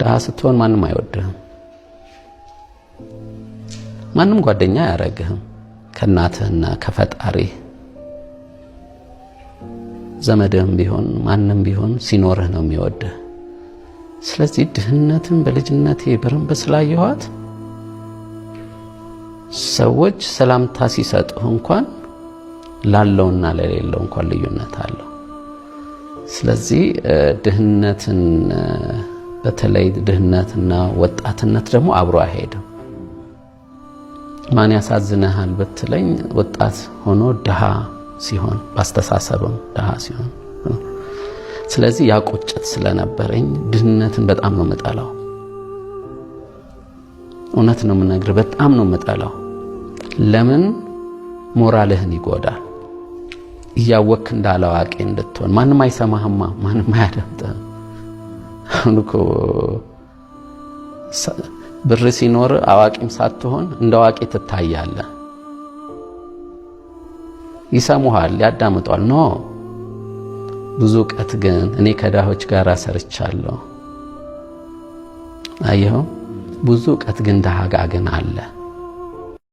ድሃ ስትሆን ማንም አይወድህም፣ ማንም ጓደኛ አያረግህም ከናትህና ከፈጣሪ። ዘመድህም ቢሆን ማንም ቢሆን ሲኖርህ ነው የሚወድህ። ስለዚህ ድህነትን በልጅነቴ በረንብ ስላየኋት ሰዎች ሰላምታ ሲሰጡህ እንኳን ላለውና ለሌለው እንኳን ልዩነት አለው። ስለዚህ ድህነትን በተለይ ድህነትና ወጣትነት ደግሞ አብሮ አይሄድም። ማን ያሳዝነሃል ብትለኝ ወጣት ሆኖ ድሃ ሲሆን ባስተሳሰብም ድሃ ሲሆን። ስለዚህ ያ ቁጭት ስለነበረኝ ድህነትን በጣም ነው መጣላው። እውነት ነው የምነግርህ፣ በጣም ነው መጣላው። ለምን ሞራልህን ይጎዳል። እያወክ እንዳላዋቂ እንድትሆን ማንም አይሰማህማ፣ ማንም አያደምጥህም። አሁን እኮ ብር ሲኖር አዋቂም ሳትሆን እንደዋቂ ትታያለህ። ይሰሙሃል፣ ያዳምጧል። ኖ ብዙ ዕውቀት ግን እኔ ከዳሆች ጋር ሰርቻለሁ። አየኸው፣ ብዙ ዕውቀት ግን ደሃ ጋር ግን አለ።